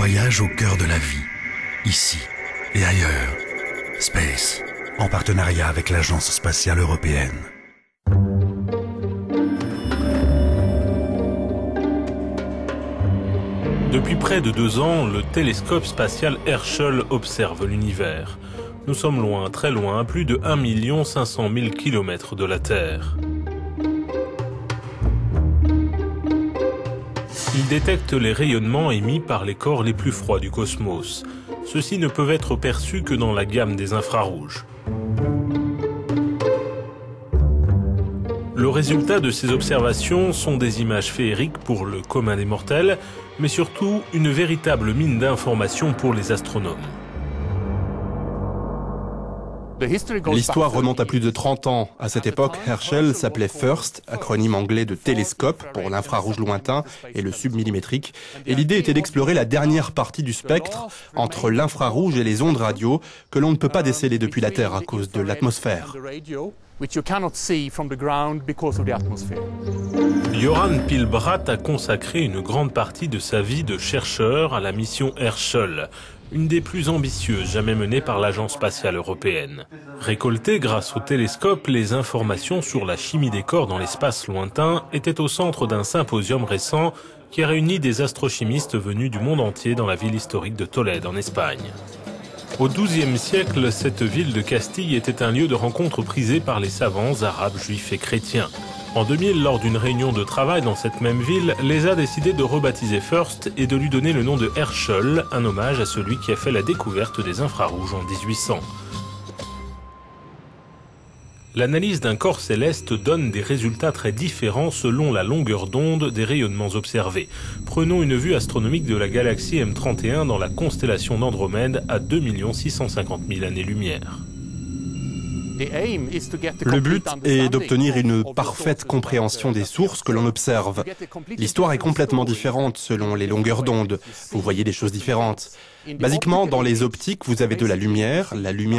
voyage au cœur de la vie, ici et ailleurs. Space, en partenariat avec l'Agence spatiale européenne. Depuis près de 2 ans, le télescope spatial Herschel observe l'univers. Nous sommes loin, très loin, à plus de 1 500 000 km de la Terre. Il détecte les rayonnements émis par les corps les plus froids du cosmos. Ceux-ci ne peuvent être perçus que dans la gamme des infrarouges. Le résultat de ces observations sont des images féeriques pour le commun des mortels, mais surtout une véritable mine d'informations pour les astronomes. L'histoire remonte à plus de 30 ans. À cette époque, Herschel s'appelait FIRST, acronyme anglais de télescope pour l'infrarouge lointain et le submillimétrique. Et l'idée était d'explorer la dernière partie du spectre entre l'infrarouge et les ondes radio que l'on ne peut pas déceler depuis la Terre à cause de l'atmosphère. Johan Pilbrat a consacré une grande partie de sa vie de chercheur à la mission Herschel, une des plus ambitieuses jamais menées par l'Agence spatiale européenne. Récolter grâce au télescope, les informations sur la chimie des corps dans l'espace lointain étaient au centre d'un symposium récent qui a réuni des astrochimistes venus du monde entier dans la ville historique de Tolède en Espagne. Au XIIe siècle, cette ville de Castille était un lieu de rencontre prisé par les savants arabes, juifs et chrétiens. En 2000, lors d'une réunion de travail dans cette même ville, l'ESA a décidé de rebaptiser FIRST et de lui donner le nom de Herschel, un hommage à celui qui a fait la découverte des infrarouges en 1800. L'analyse d'un corps céleste donne des résultats très différents selon la longueur d'onde des rayonnements observés. Prenons une vue astronomique de la galaxie M31 dans la constellation d'Andromède à 2 650 000 années-lumière. Le but est d'obtenir une parfaite compréhension des sources que l'on observe. L'histoire est complètement différente selon les longueurs d'onde. Vous voyez des choses différentes. Basiquement, dans les optiques, vous avez de la lumière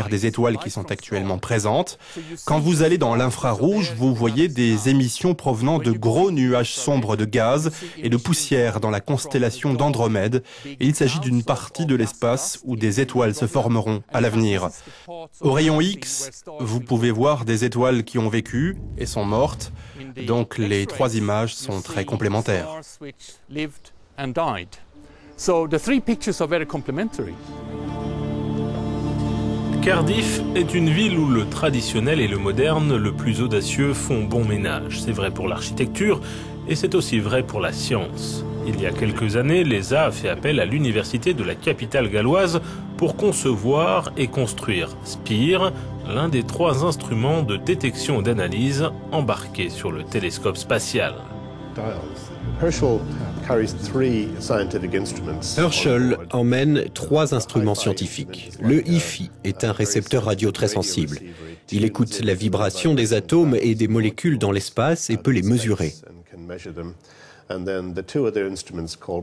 des étoiles qui sont actuellement présentes. Quand vous allez dans l'infrarouge, vous voyez des émissions provenant de gros nuages sombres de gaz et de poussière dans la constellation d'Andromède. Et il s'agit d'une partie de l'espace où des étoiles se formeront à l'avenir. Au rayon X, vous pouvez voir des étoiles qui ont vécu et sont mortes. Donc les 3 images sont très complémentaires. So the 3 pictures are very complementary. Cardiff est une ville où le traditionnel et le moderne, le plus audacieux, font bon ménage. C'est vrai pour l'architecture et c'est aussi vrai pour la science. Il y a quelques années, l'ESA a fait appel à l'université de la capitale galloise pour concevoir et construire Spire, l'un des 3 instruments de détection et d'analyse embarqués sur le télescope spatial. Herschel emmène 3 instruments scientifiques. Le HIFI est un récepteur radio très sensible. Il écoute la vibration des atomes et des molécules dans l'espace et peut les mesurer.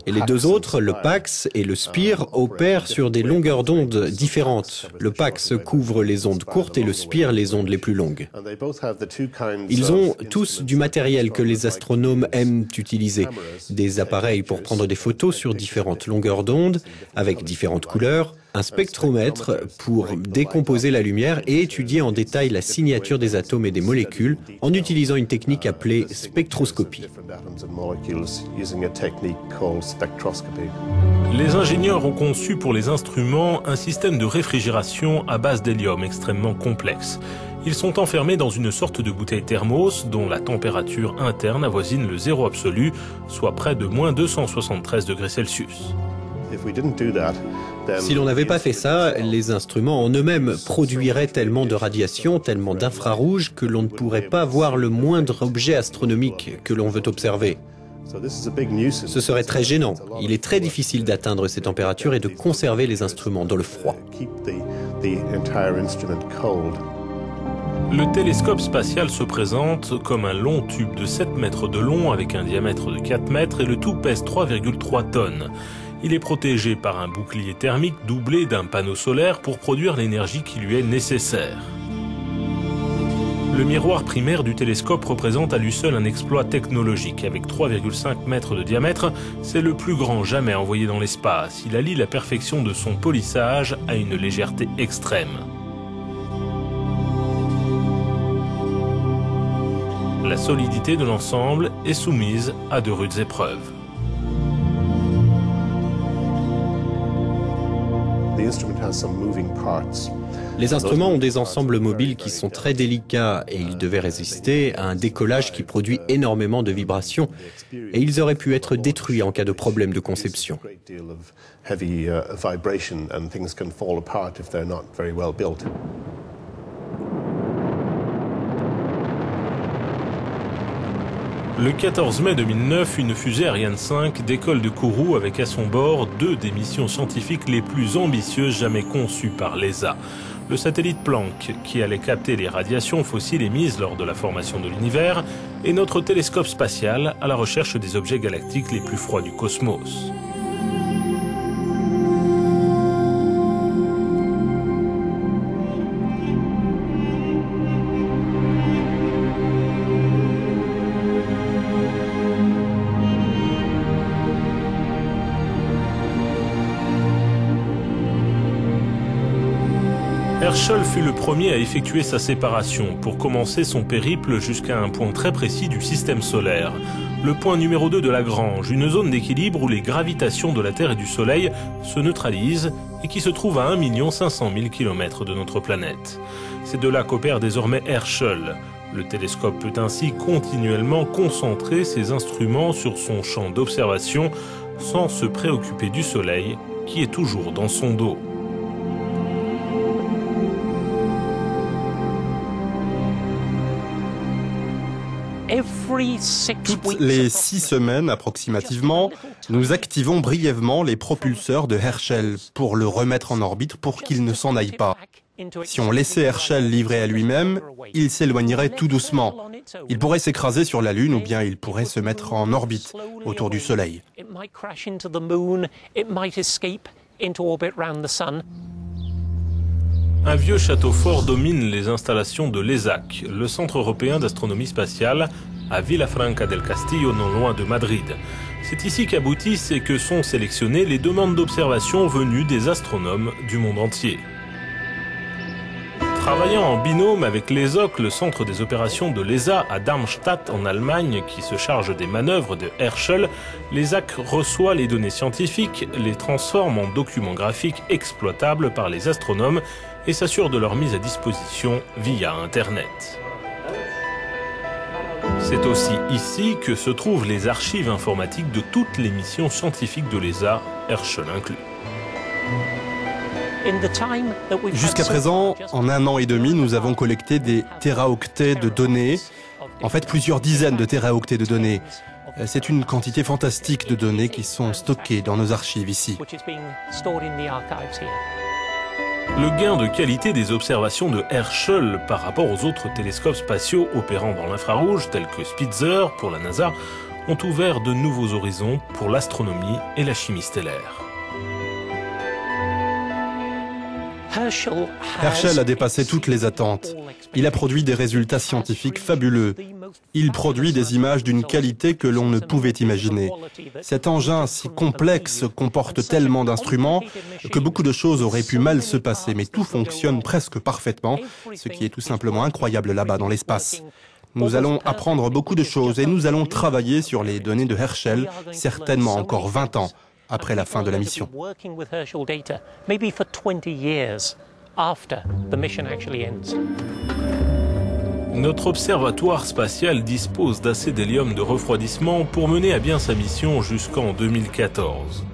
Et les 2 autres, le PAX et le SPIRE, opèrent sur des longueurs d'onde différentes. Le PAX couvre les ondes courtes et le SPIRE les ondes les plus longues. Ils ont tous du matériel que les astronomes aiment utiliser. Des appareils pour prendre des photos sur différentes longueurs d'onde, avec différentes couleurs, un spectromètre pour décomposer la lumière et étudier en détail la signature des atomes et des molécules en utilisant une technique appelée spectroscopie. Les ingénieurs ont conçu pour les instruments un système de réfrigération à base d'hélium extrêmement complexe. Ils sont enfermés dans une sorte de bouteille thermos dont la température interne avoisine le zéro absolu, soit près de moins 273 degrés Celsius. Si l'on n'avait pas fait ça, les instruments en eux-mêmes produiraient tellement de radiation, tellement d'infrarouge que l'on ne pourrait pas voir le moindre objet astronomique que l'on veut observer. Ce serait très gênant. Il est très difficile d'atteindre ces températures et de conserver les instruments dans le froid. Le télescope spatial se présente comme un long tube de 7 mètres de long avec un diamètre de 4 mètres et le tout pèse 3,3 tonnes. Il est protégé par un bouclier thermique doublé d'un panneau solaire pour produire l'énergie qui lui est nécessaire. Le miroir primaire du télescope représente à lui seul un exploit technologique. Avec 3,5 mètres de diamètre, c'est le plus grand jamais envoyé dans l'espace. Il allie la perfection de son polissage à une légèreté extrême. La solidité de l'ensemble est soumise à de rudes épreuves. Les instruments ont des ensembles mobiles qui sont très délicats et ils devaient résister à un décollage qui produit énormément de vibrations et ils auraient pu être détruits en cas de problème de conception. Le 14 mai 2009, une fusée Ariane 5 décolle de Kourou avec à son bord 2 des missions scientifiques les plus ambitieuses jamais conçues par l'ESA. Le satellite Planck, qui allait capter les radiations fossiles émises lors de la formation de l'univers, et notre télescope spatial à la recherche des objets galactiques les plus froids du cosmos. Herschel fut le premier à effectuer sa séparation pour commencer son périple jusqu'à un point très précis du système solaire. Le point numéro 2 de Lagrange, une zone d'équilibre où les gravitations de la Terre et du Soleil se neutralisent et qui se trouve à 1 500 000 km de notre planète. C'est de là qu'opère désormais Herschel. Le télescope peut ainsi continuellement concentrer ses instruments sur son champ d'observation sans se préoccuper du Soleil qui est toujours dans son dos. Toutes les 6 semaines approximativement, nous activons brièvement les propulseurs de Herschel pour le remettre en orbite pour qu'il ne s'en aille pas. Si on laissait Herschel livré à lui-même, il s'éloignerait tout doucement. Il pourrait s'écraser sur la Lune ou bien il pourrait se mettre en orbite autour du Soleil. Un vieux château fort domine les installations de l'ESAC, le Centre européen d'astronomie spatiale, à Vilafranca del Castillo, non loin de Madrid. C'est ici qu'aboutissent et que sont sélectionnées les demandes d'observation venues des astronomes du monde entier. Travaillant en binôme avec l'ESOC, le centre des opérations de l'ESA à Darmstadt en Allemagne, qui se charge des manœuvres de Herschel, l'ESAC reçoit les données scientifiques, les transforme en documents graphiques exploitables par les astronomes et s'assure de leur mise à disposition via Internet. C'est aussi ici que se trouvent les archives informatiques de toutes les missions scientifiques de l'ESA, Herschel inclus. Jusqu'à présent, en 1 an et demi, nous avons collecté des téraoctets de données, en fait plusieurs dizaines de téraoctets de données. C'est une quantité fantastique de données qui sont stockées dans nos archives ici. Le gain de qualité des observations de Herschel par rapport aux autres télescopes spatiaux opérant dans l'infrarouge, tels que Spitzer pour la NASA, ont ouvert de nouveaux horizons pour l'astronomie et la chimie stellaire. Herschel a dépassé toutes les attentes. Il a produit des résultats scientifiques fabuleux. Il produit des images d'une qualité que l'on ne pouvait imaginer. Cet engin si complexe comporte tellement d'instruments que beaucoup de choses auraient pu mal se passer, mais tout fonctionne presque parfaitement, ce qui est tout simplement incroyable là-bas dans l'espace. Nous allons apprendre beaucoup de choses et nous allons travailler sur les données de Herschel, certainement encore 20 ans après la fin de la mission. Notre observatoire spatial dispose d'assez d'hélium de refroidissement pour mener à bien sa mission jusqu'en 2014.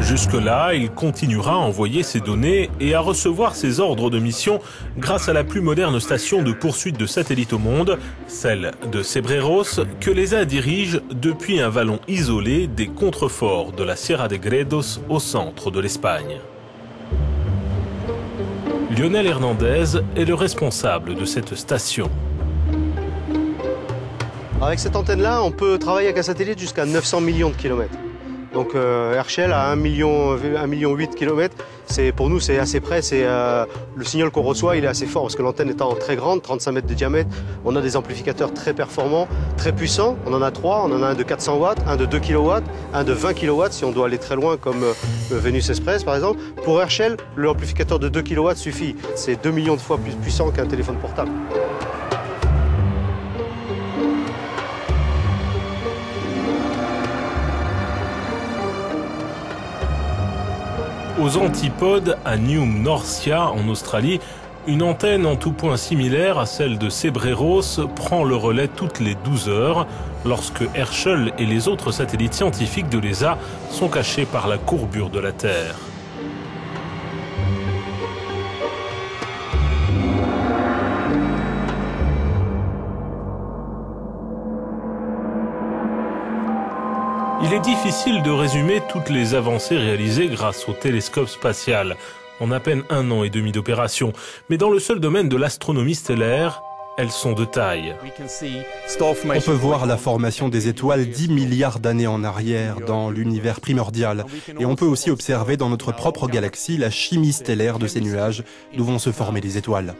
Jusque-là, il continuera à envoyer ses données et à recevoir ses ordres de mission grâce à la plus moderne station de poursuite de satellites au monde, celle de Cebreros, que l'ESA dirige depuis un vallon isolé des contreforts de la Sierra de Gredos au centre de l'Espagne. Lionel Hernandez est le responsable de cette station. Avec cette antenne-là, on peut travailler avec un satellite jusqu'à 900 millions de kilomètres. Donc Herschel à 1,8 million de kilomètres, pour nous c'est assez près, le signal qu'on reçoit il est assez fort parce que l'antenne étant très grande, 35 mètres de diamètre, on a des amplificateurs très performants, très puissants, on en a 3, on en a un de 400 watts, un de 2 kW, un de 20 kW si on doit aller très loin comme le Venus Express par exemple. Pour Herschel, l'amplificateur de 2 kW suffit, c'est 2 millions de fois plus puissant qu'un téléphone portable. Aux antipodes, à New Norcia, en Australie, une antenne en tout point similaire à celle de Cebreros prend le relais toutes les 12 heures lorsque Herschel et les autres satellites scientifiques de l'ESA sont cachés par la courbure de la Terre. Il est difficile de résumer toutes les avancées réalisées grâce au télescope spatial, en à peine 1 an et demi d'opération. Mais dans le seul domaine de l'astronomie stellaire, elles sont de taille. On peut voir la formation des étoiles 10 milliards d'années en arrière dans l'univers primordial. Et on peut aussi observer dans notre propre galaxie la chimie stellaire de ces nuages d'où vont se former les étoiles.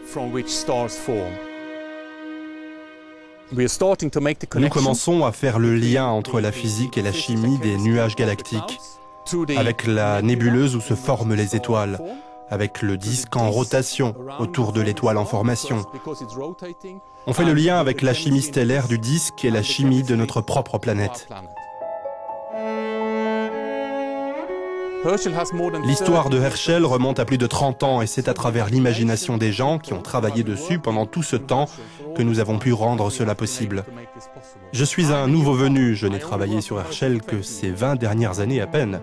Nous commençons à faire le lien entre la physique et la chimie des nuages galactiques, avec la nébuleuse où se forment les étoiles, avec le disque en rotation autour de l'étoile en formation. On fait le lien avec la chimie stellaire du disque et la chimie de notre propre planète. L'histoire de Herschel remonte à plus de 30 ans et c'est à travers l'imagination des gens qui ont travaillé dessus pendant tout ce temps que nous avons pu rendre cela possible. Je suis un nouveau venu, je n'ai travaillé sur Herschel que ces 20 dernières années à peine.